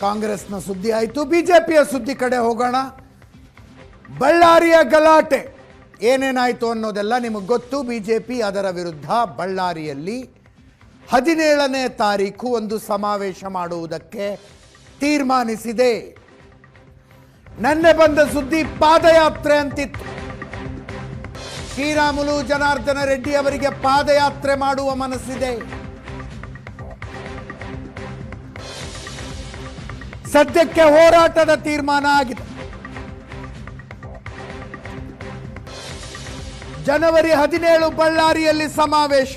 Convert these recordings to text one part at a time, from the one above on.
ಕಾಂಗ್ರೆಸ್ನ ಸುದ್ದಿ ಆಯಿತು. ಬಿಜೆಪಿಯ ಸುದ್ದಿ ಕಡೆ ಹೋಗೋಣ. ಬಳ್ಳಾರಿಯ ಗಲಾಟೆ ಏನೇನಾಯಿತು ಅನ್ನೋದೆಲ್ಲ ನಿಮಗೆ ಗೊತ್ತು. ಬಿಜೆಪಿ ಅದರ ವಿರುದ್ಧ ಬಳ್ಳಾರಿಯಲ್ಲಿ 17ನೇ ತಾರೀಕು ಒಂದು ಸಮಾವೇಶ ಮಾಡುವುದಕ್ಕೆ ತೀರ್ಮಾನಿಸಿದೆ. ನೆನ್ನೆ ಬಂದ ಸುದ್ದಿ ಪಾದಯಾತ್ರೆ ಅಂತಿತ್ತು. ಶ್ರೀರಾಮುಲು ಜನಾರ್ದನ ರೆಡ್ಡಿ ಅವರಿಗೆ ಪಾದಯಾತ್ರೆ ಮಾಡುವ ಮನಸ್ಸಿದೆ. ಸದ್ಯಕ್ಕೆ ಹೋರಾಟದ ತೀರ್ಮಾನ ಆಗಿದೆ. ಜನವರಿ 17 ಬಳ್ಳಾರಿಯಲ್ಲಿ ಸಮಾವೇಶ.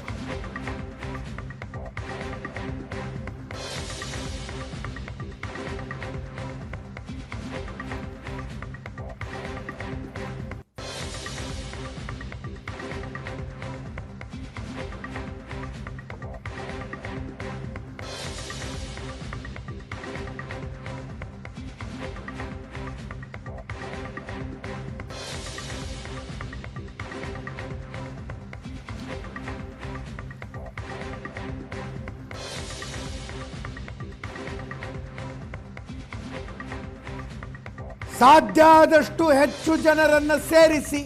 ಸಾಧ್ಯ ಆದಷ್ಟು ಹೆಚ್ಚು ಜನರನ್ನು ಸೇರಿಸಿ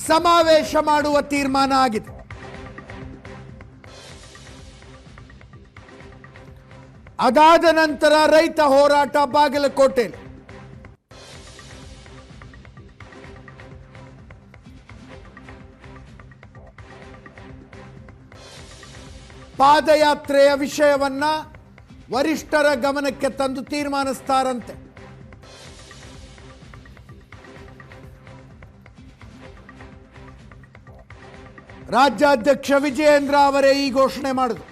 ಸಮಾವೇಶ ಮಾಡುವ ತೀರ್ಮಾನ ಆಗಿದೆ. ಅದಾದ ನಂತರ ರೈತ ಹೋರಾಟ ಬಾಗಲಕೋಟೆಯಲ್ಲಿ. ಪಾದಯಾತ್ರೆಯ ವಿಷಯವನ್ನ ವರಿಷ್ಠರ ಗಮನಕ್ಕೆ ತಂದು ತೀರ್ಮಾನಿಸ್ತಾರಂತೆ. ರಾಜ್ಯಾಧ್ಯಕ್ಷ ವಿಜಯೇಂದ್ರ ಅವರೇ ಈ ಘೋಷಣೆ ಮಾಡಿದರು.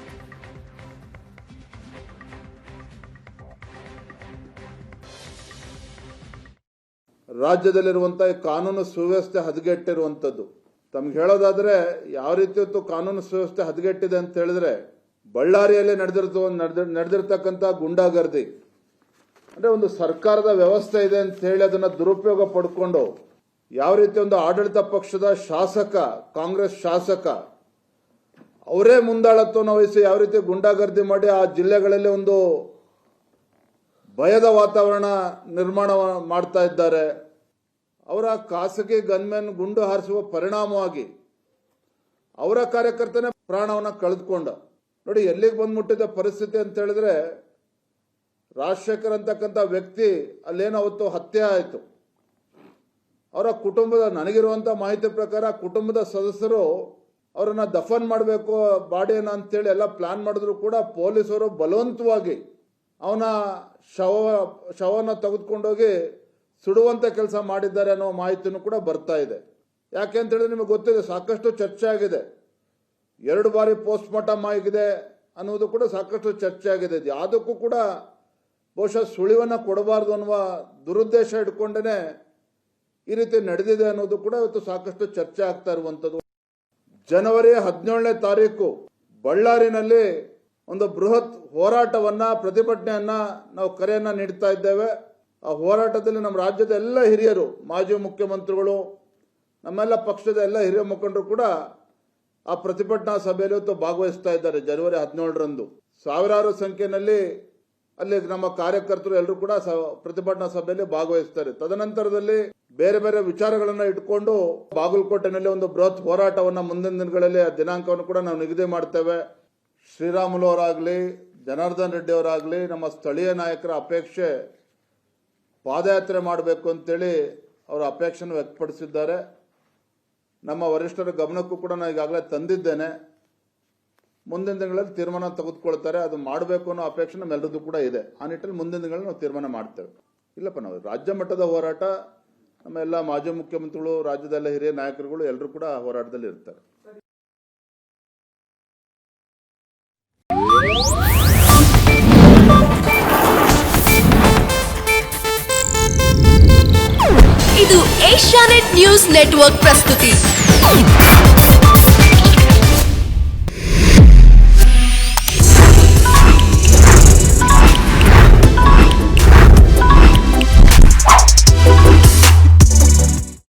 ರಾಜ್ಯದಲ್ಲಿರುವಂತಹ ಕಾನೂನು ಸುವ್ಯವಸ್ಥೆ ಹದಗೆಟ್ಟಿರುವಂಥದ್ದು. ತಮ್ಗೆ ಹೇಳೋದಾದ್ರೆ ಯಾವ ರೀತಿ ಹೊತ್ತು ಕಾನೂನು ಸುವ್ಯವಸ್ಥೆ ಹದಗೆಟ್ಟಿದೆ ಅಂತ ಹೇಳಿದ್ರೆ, ಬಳ್ಳಾರಿಯಲ್ಲಿ ನಡೆದಿರ್ತಕ್ಕಂಥ ಗುಂಡಾಗರ್ದಿ ಅಂದ್ರೆ ಒಂದು ಸರ್ಕಾರದ ವ್ಯವಸ್ಥೆ ಇದೆ ಅಂತ ಹೇಳಿ ಅದನ್ನ ದುರುಪಯೋಗ ಪಡ್ಕೊಂಡು ಯಾವ ರೀತಿ ಒಂದು ಆಡಳಿತ ಪಕ್ಷದ ಶಾಸಕ, ಕಾಂಗ್ರೆಸ್ ಶಾಸಕ ಅವರೇ ಮುಂದಾಳತ್ವವನ್ನು ವಹಿಸಿ ಯಾವ ರೀತಿ ಗುಂಡಾಗರ್ದಿ ಮಾಡಿ ಆ ಜಿಲ್ಲೆಗಳಲ್ಲಿ ಒಂದು ಭಯದ ವಾತಾವರಣ ನಿರ್ಮಾಣ ಮಾಡ್ತಾ ಇದ್ದಾರೆ. ಅವರ ಖಾಸಗಿ ಗನ್ಮೆನ್ ಗುಂಡು ಹಾರಿಸುವ ಪರಿಣಾಮವಾಗಿ ಅವರ ಕಾರ್ಯಕರ್ತನೇ ಪ್ರಾಣವನ್ನ ಕಳೆದುಕೊಂಡ. ನೋಡಿ ಎಲ್ಲಿಗೆ ಬಂದ್ಬಿಟ್ಟಿದೆ ಪರಿಸ್ಥಿತಿ ಅಂತ ಹೇಳಿದ್ರೆ, ರಾಜಶೇಖರ್ ಅಂತಕ್ಕಂಥ ವ್ಯಕ್ತಿ ಅಲ್ಲೇನೋ ಅವತ್ತು ಹತ್ಯೆ ಆಯಿತು. ಅವರ ಕುಟುಂಬದ, ನನಗಿರುವಂಥ ಮಾಹಿತಿ ಪ್ರಕಾರ ಕುಟುಂಬದ ಸದಸ್ಯರು ಅವರನ್ನ ದಫನ್ ಮಾಡಬೇಕು ಬಾಡಿಯನ್ನು ಅಂತೇಳಿ ಎಲ್ಲ ಪ್ಲಾನ್ ಮಾಡಿದ್ರು ಕೂಡ ಪೊಲೀಸರು ಬಲವಂತವಾಗಿ ಅವನ ಶವನ ತೆಗೆದುಕೊಂಡೋಗಿ ಸುಡುವಂತ ಕೆಲಸ ಮಾಡಿದ್ದಾರೆ ಅನ್ನೋ ಮಾಹಿತಿನೂ ಕೂಡ ಬರ್ತಾ ಇದೆ. ಯಾಕೆ ಅಂತ ಹೇಳಿದ್ರೆ ನಿಮಗೆ ಗೊತ್ತಿದೆ, ಸಾಕಷ್ಟು ಚರ್ಚೆ ಆಗಿದೆ. 2 ಬಾರಿ ಪೋಸ್ಟ್ ಮಾರ್ಟಮ್ ಆಗಿದೆ ಅನ್ನೋದು ಕೂಡ ಸಾಕಷ್ಟು ಚರ್ಚೆ ಆಗಿದೆ. ಯಾವುದಕ್ಕೂ ಕೂಡ ಬಹುಶಃ ಸುಳಿವನ್ನ ಕೊಡಬಾರ್ದು ಅನ್ನುವ ದುರುದ್ದೇಶ ಇಟ್ಕೊಂಡೇನೆ ಈ ರೀತಿ ನಡೆದಿದೆ ಅನ್ನೋದು ಕೂಡ ಇವತ್ತು ಸಾಕಷ್ಟು ಚರ್ಚೆ ಆಗ್ತಾ ಇರುವಂತದ್ದು. ಜನವರಿ 17ನೇ ತಾರೀಕು ಬಳ್ಳಾರಿನಲ್ಲಿ ಒಂದು ಬೃಹತ್ ಹೋರಾಟವನ್ನ, ಪ್ರತಿಭಟನೆಯನ್ನ ನಾವು ಕರೆಯನ್ನ ನೀಡ್ತಾ ಇದ್ದೇವೆ. ಆ ಹೋರಾಟದಲ್ಲಿ ನಮ್ಮ ರಾಜ್ಯದ ಎಲ್ಲ ಹಿರಿಯರು, ಮಾಜಿ ಮುಖ್ಯಮಂತ್ರಿಗಳು, ನಮ್ಮೆಲ್ಲ ಪಕ್ಷದ ಎಲ್ಲ ಹಿರಿಯ ಮುಖಂಡರು ಕೂಡ ಆ ಪ್ರತಿಭಟನಾ ಸಭೆಯಲ್ಲಿ ಇವತ್ತು ಭಾಗವಹಿಸ್ತಾ ಇದ್ದಾರೆ. ಜನವರಿ 17ರಂದು ಸಾವಿರಾರು ಸಂಖ್ಯೆಯಲ್ಲಿ ಅಲ್ಲಿ ನಮ್ಮ ಕಾರ್ಯಕರ್ತರು ಎಲ್ಲರೂ ಕೂಡ ಪ್ರತಿಭಟನಾ ಸಭೆಯಲ್ಲಿ ಭಾಗವಹಿಸ್ತಾರೆ. ತದನಂತರದಲ್ಲಿ ಬೇರೆ ಬೇರೆ ವಿಚಾರಗಳನ್ನ ಇಟ್ಕೊಂಡು ಬಾಗಲಕೋಟೆನಲ್ಲಿ ಒಂದು ಬೃಹತ್ ಹೋರಾಟವನ್ನ ಮುಂದಿನ ದಿನಗಳಲ್ಲಿ ಆ ದಿನಾಂಕವನ್ನು ಕೂಡ ನಾವು ನಿಗದಿ ಮಾಡ್ತೇವೆ. ಶ್ರೀರಾಮುಲು ಅವರಾಗ್ಲಿ, ಜನಾರ್ದನ್ ರೆಡ್ಡಿ ಅವರಾಗ್ಲಿ, ನಮ್ಮ ಸ್ಥಳೀಯ ನಾಯಕರ ಅಪೇಕ್ಷೆ ಪಾದಯಾತ್ರೆ ಮಾಡಬೇಕು ಅಂತೇಳಿ ಅವರ ಅಪೇಕ್ಷೆಯನ್ನು ವ್ಯಕ್ತಪಡಿಸಿದ್ದಾರೆ. ನಮ್ಮ ವರಿಷ್ಠರ ಗಮನಕ್ಕೂ ಕೂಡ ನಾನು ಈಗಾಗಲೇ ತಂದಿದ್ದೇನೆ. ಮುಂದಿನ ದಿನಗಳಲ್ಲಿ ತೀರ್ಮಾನ ತೆಗೆದುಕೊಳ್ತಾರೆ. ಅದು ಮಾಡಬೇಕು ಅನ್ನೋ ಅಪೇಕ್ಷೆ ನಮ್ಮೆಲ್ಲರದ್ದು ಕೂಡ ಇದೆ. ಆ ನಿಟ್ಟಿನಲ್ಲಿ ಮುಂದಿನ ದಿನಗಳಲ್ಲಿ ನಾವು ತೀರ್ಮಾನ ಮಾಡ್ತೇವೆ. ಇಲ್ಲಪ್ಪ, ನಾವು ರಾಜ್ಯ ಮಟ್ಟದ ಹೋರಾಟ, ನಮ್ಮ ಎಲ್ಲ ಮಾಜಿ ಮುಖ್ಯಮಂತ್ರಿಗಳು, ರಾಜ್ಯದ ಹಿರಿಯ ನಾಯಕರುಗಳು ಎಲ್ಲರೂ ಕೂಡ ಹೋರಾಟದಲ್ಲಿ ಇರ್ತಾರೆ. ಇದು ಏಷ್ಯಾನೆಟ್ ನ್ಯೂಸ್ ನೆಟ್ವರ್ಕ್ ಪ್ರಸ್ತುತಿ.